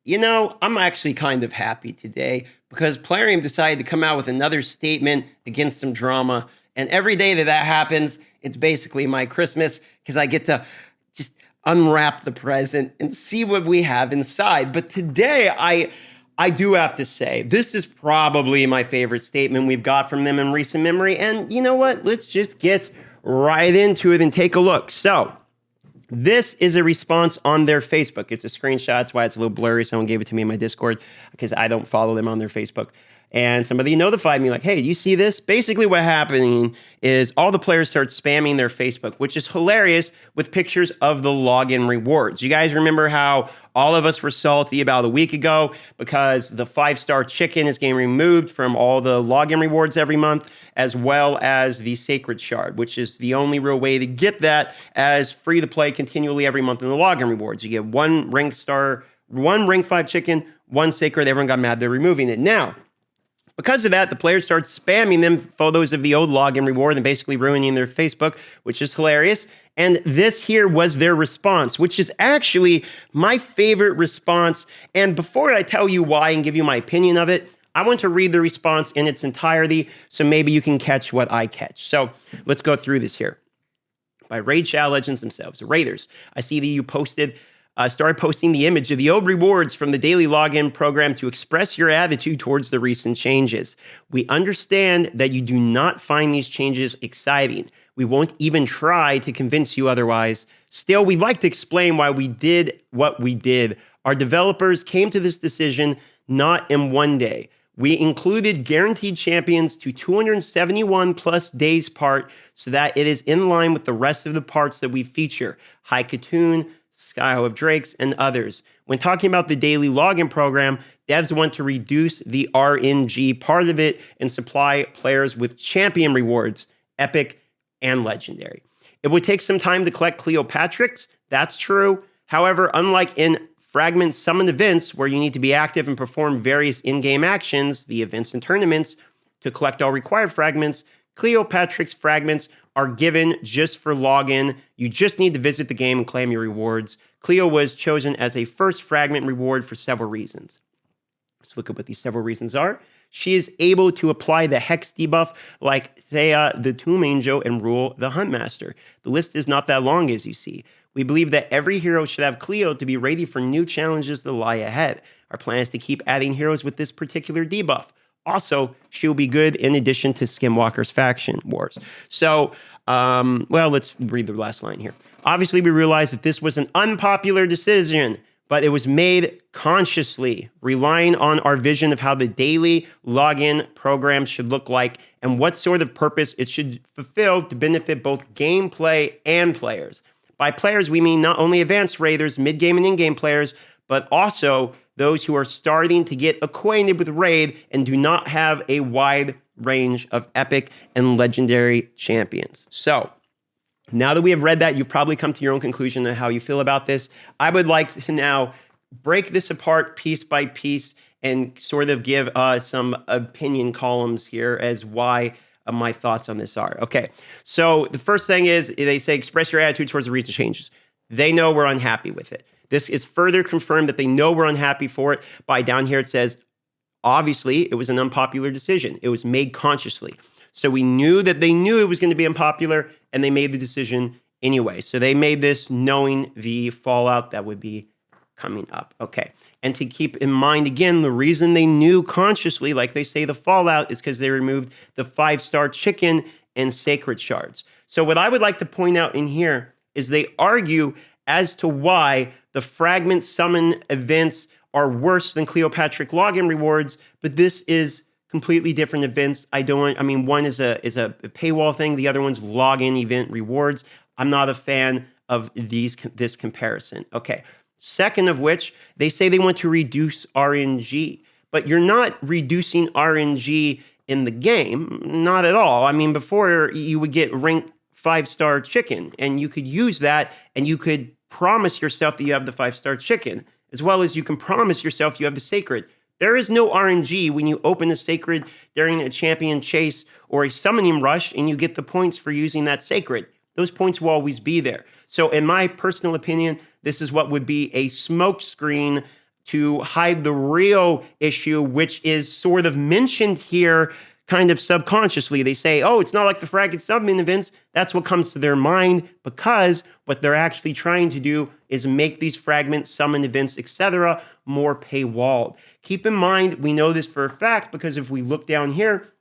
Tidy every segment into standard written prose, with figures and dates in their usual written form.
You know, I'm actually kind of happy today because Plarium decided to come out with another statement against some drama. And every day that that happens, it's basically my Christmas because I get to just unwrap the present and see what we have inside. But today, I do have to say, this is probably my favorite statement we've got from them in recent memory. And you know what? Let's just get right into it and take a look. So, this is a response on their Facebook. It's a screenshot. That's why it's a little blurry. Someone gave it to me in my Discord because I don't follow them on their Facebook. And somebody notified me like, hey, do you see this? Basically what's happening is all the players start spamming their Facebook, which is hilarious, with pictures of the login rewards. You guys remember how all of us were salty about a week ago because the 5-star chicken is getting removed from all the login rewards every month, as well as the sacred shard, which is the only real way to get that as free to play continually every month in the login rewards. You get one rank 5 chicken, one sacred. Everyone got mad they're removing it. Now, because of that, the players start spamming them photos of the old login reward and basically ruining their Facebook, which is hilarious. And this here was their response, which is actually my favorite response. And before I tell you why and give you my opinion of it, I want to read the response in its entirety so maybe you can catch what I catch. So let's go through this here. By Raid Shadow Legends themselves, Raiders, I see that you started posting the image of the old rewards from the daily login program to express your attitude towards the recent changes. We understand that you do not find these changes exciting. We won't even try to convince you otherwise. Still, we'd like to explain why we did what we did. Our developers came to this decision not in one day. We included guaranteed champions to 271 plus days part so that it is in line with the rest of the parts that we feature. High Katoon, Sky of Drakes, and others. When talking about the daily login program, devs want to reduce the RNG part of it and supply players with champion rewards, epic and legendary. It would take some time to collect Cleopatrix, that's true. However, unlike in fragment summon events where you need to be active and perform various in-game actions, the events and tournaments, to collect all required fragments, Cleopatrix fragments are given just for login. You just need to visit the game and claim your rewards. Cleo was chosen as a first fragment reward for several reasons. Let's look at what these several reasons are. She is able to apply the Hex debuff like Thea, the Tomb Angel, and Rule, the Huntmaster. The list is not that long, as you see. We believe that every hero should have Cleo to be ready for new challenges that lie ahead. Our plan is to keep adding heroes with this particular debuff. Also, she'll be good in addition to Skinwalker's faction wars. So, well, let's read the last line here. Obviously, we realize that this was an unpopular decision, but it was made consciously, relying on our vision of how the daily login program should look like and what sort of purpose it should fulfill to benefit both gameplay and players. By players, we mean not only advanced raiders, mid-game and in-game players, but also those who are starting to get acquainted with Raid and do not have a wide range of epic and legendary champions. So, now that we have read that, you've probably come to your own conclusion on how you feel about this. I would like to now break this apart piece by piece and sort of give some opinion columns here as why my thoughts on this are. Okay, so the first thing is they say express your attitude towards the recent changes. They know we're unhappy with it. This is further confirmed that they know we're unhappy for it by down here it says, obviously, it was an unpopular decision. It was made consciously. So we knew that they knew it was going to be unpopular, and they made the decision anyway. So they made this knowing the fallout that would be coming up. Okay. And to keep in mind, again, the reason they knew consciously, like they say the fallout, is because they removed the 5-star chicken and sacred shards. So what I would like to point out in here is they argue as to why the fragment summon events are worse than Cleopatrick login rewards, but this is completely different events. One is a paywall thing. The other one's login event rewards. I'm not a fan of this comparison. Okay. Second of which, they say they want to reduce RNG, but you're not reducing RNG in the game. Not at all. I mean, before you would get rank 5-star chicken and you could use that and you could promise yourself that you have the 5-star chicken, as well as you can promise yourself you have the sacred. There is no RNG when you open a sacred during a champion chase or a summoning rush and you get the points for using that sacred. Those points will always be there. So in my personal opinion, this is what would be a smoke screen to hide the real issue, which is sort of mentioned here kind of subconsciously. They say, oh, it's not like the fragment summon events. That's what comes to their mind, because what they're actually trying to do is make these fragment summon events, etc., more paywalled. Keep in mind, we know this for a fact, because if we look down here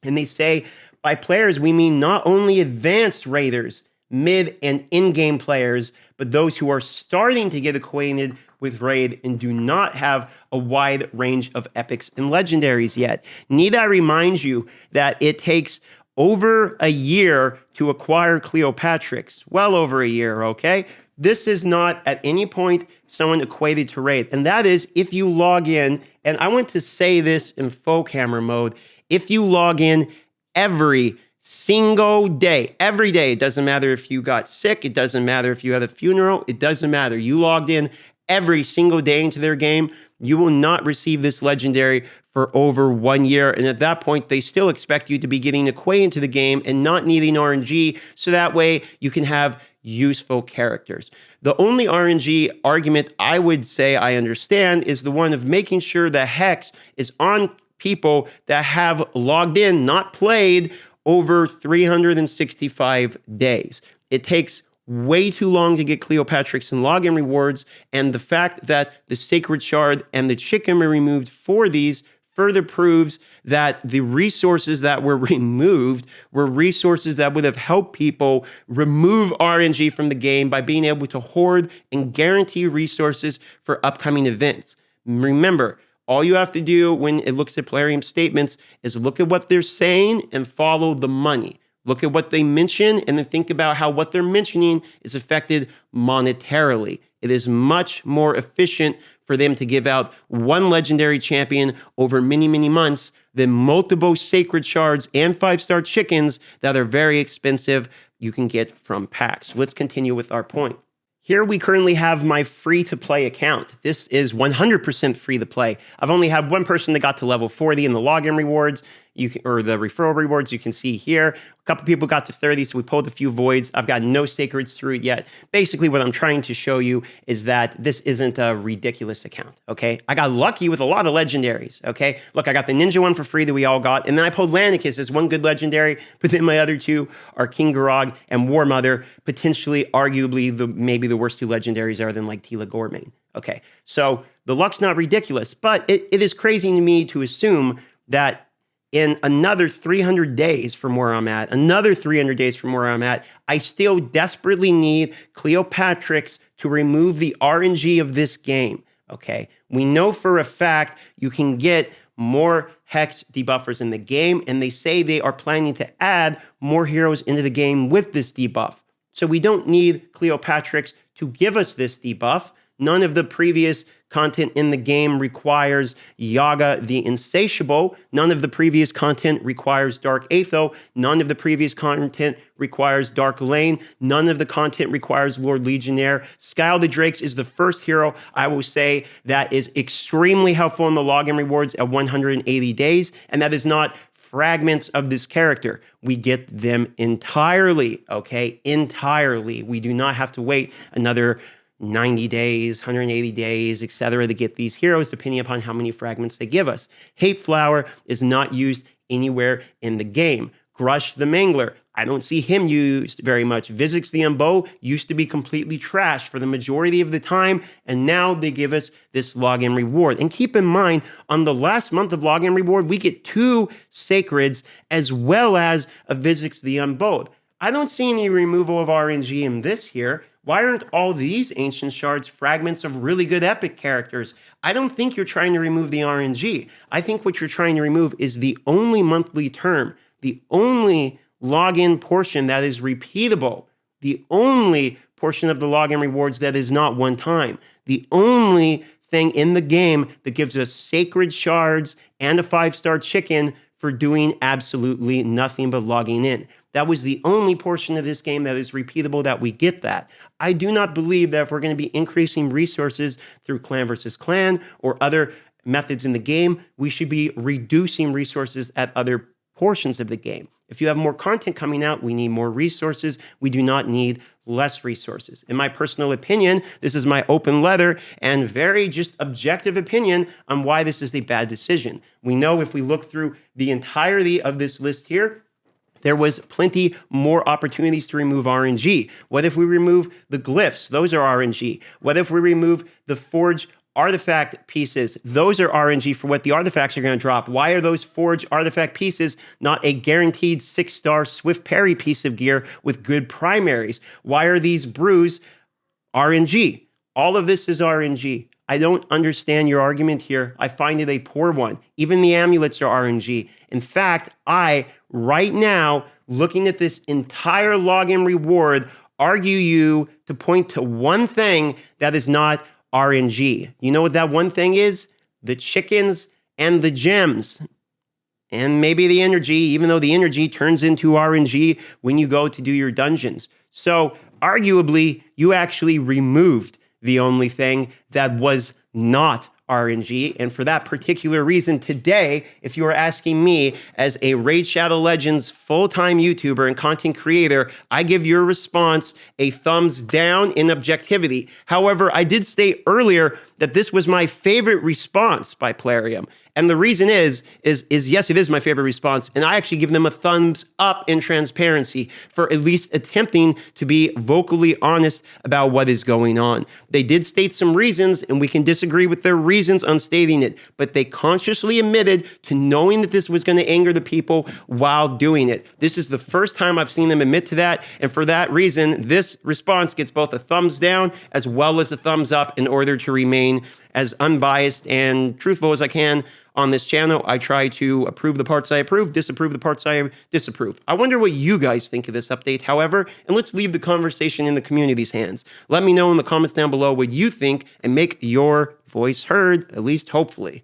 and they say by players, we mean not only advanced raiders, mid and in-game players, but those who are starting to get acquainted with Raid and do not have a wide range of epics and legendaries yet. Need I remind you that it takes over a year to acquire Cleopatrix? Well over a year, okay? This is not at any point someone equated to Raid. And that is if you log in, and I want to say this in full camera mode, if you log in every single day, every day, it doesn't matter if you got sick, it doesn't matter if you had a funeral, it doesn't matter. You logged in every single day into their game, you will not receive this legendary for over 1 year. And at that point, they still expect you to be getting acquainted to the game and not needing RNG, so that way you can have useful characters. The only RNG argument I would say I understand is the one of making sure the hex is on people that have logged in, not played, over 365 days. It takes way too long to get Cleopatrix and login rewards, and the fact that the Sacred Shard and the chicken were removed for these further proves that the resources that were removed were resources that would have helped people remove RNG from the game by being able to hoard and guarantee resources for upcoming events. Remember, all you have to do when it looks at PLARIUM statements is look at what they're saying and follow the money. Look at what they mention and then think about how what they're mentioning is affected monetarily. It is much more efficient for them to give out one legendary champion over many, many months than multiple sacred shards and 5-star chickens that are very expensive you can get from packs. Let's continue with our point. Here we currently have my free-to-play account. This is 100% free-to-play. I've only had one person that got to level 40 in the login rewards, or the referral rewards you can see here. A couple people got to 30, so we pulled a few voids. I've got no sacreds through it yet. Basically, what I'm trying to show you is that this isn't a ridiculous account, okay? I got lucky with a lot of legendaries, okay? Look, I got the ninja one for free that we all got, and then I pulled Lanicus as one good legendary, but then my other two are King Garog and War Mother, potentially, arguably, maybe the worst two legendaries are than like Tila Gormain. Okay, so the luck's not ridiculous, but it is crazy to me to assume that in another 300 days from where I'm at, I still desperately need Cleopatrix to remove the RNG of this game, okay? We know for a fact you can get more hex debuffers in the game, and they say they are planning to add more heroes into the game with this debuff. So we don't need Cleopatrix to give us this debuff. None of the previous content in the game requires Yaga the Insatiable. None of the previous content requires Dark Aetho. None of the previous content requires Dark Lane. None of the content requires Lord Legionnaire. Skyle the Drakes is the first hero, I will say, that is extremely helpful in the login rewards at 180 days, and that is not fragments of this character. We get them entirely, okay? Entirely. We do not have to wait another 90 days, 180 days, etc. to get these heroes, depending upon how many fragments they give us. Hate Flower is not used anywhere in the game. Grush the Mangler, I don't see him used very much. Vizix the Umbo used to be completely trashed for the majority of the time, and now they give us this login reward. And keep in mind, on the last month of login reward, we get 2 Sacreds as well as a Vizix the Umbo. I don't see any removal of RNG in this here. Why aren't all these ancient shards fragments of really good epic characters? I don't think you're trying to remove the RNG. I think what you're trying to remove is the only monthly term, the only login portion that is repeatable, the only portion of the login rewards that is not one time, the only thing in the game that gives us sacred shards and a 5-star chicken for doing absolutely nothing but logging in. That was the only portion of this game that is repeatable that we get that. I do not believe that if we're going to be increasing resources through clan versus clan or other methods in the game, we should be reducing resources at other portions of the game. If you have more content coming out, we need more resources. We do not need less resources. In my personal opinion, this is my open letter and very just objective opinion on why this is a bad decision. We know if we look through the entirety of this list here, there was plenty more opportunities to remove RNG. What if we remove the glyphs? Those are RNG. What if we remove the forge artifact pieces? Those are RNG for what the artifacts are going to drop. Why are those forge artifact pieces not a guaranteed 6-star Swift Parry piece of gear with good primaries? Why are these brews RNG? All of this is RNG. I don't understand your argument here. I find it a poor one. Even the amulets are RNG. In fact, right now, looking at this entire login reward, argue you to point to one thing that is not RNG. You know what that one thing is? The chickens and the gems. And maybe the energy, even though the energy turns into RNG when you go to do your dungeons. So arguably, you actually removed the only thing that was not RNG. And for that particular reason, today, if you are asking me as a Raid Shadow Legends full-time YouTuber and content creator, I give your response a thumbs down in objectivity. However, I did state earlier that this was my favorite response by PLARIUM. And the reason is yes, it is my favorite response. And I actually give them a thumbs up in transparency for at least attempting to be vocally honest about what is going on. They did state some reasons, and we can disagree with their reasons on stating it, but they consciously admitted to knowing that this was going to anger the people while doing it. This is the first time I've seen them admit to that. And for that reason, this response gets both a thumbs down as well as a thumbs up in order to remain as unbiased and truthful as I can on this channel. I try to approve the parts I approve, disapprove the parts I disapprove. I wonder what you guys think of this update, however, and let's leave the conversation in the community's hands. Let me know in the comments down below what you think and make your voice heard, at least hopefully.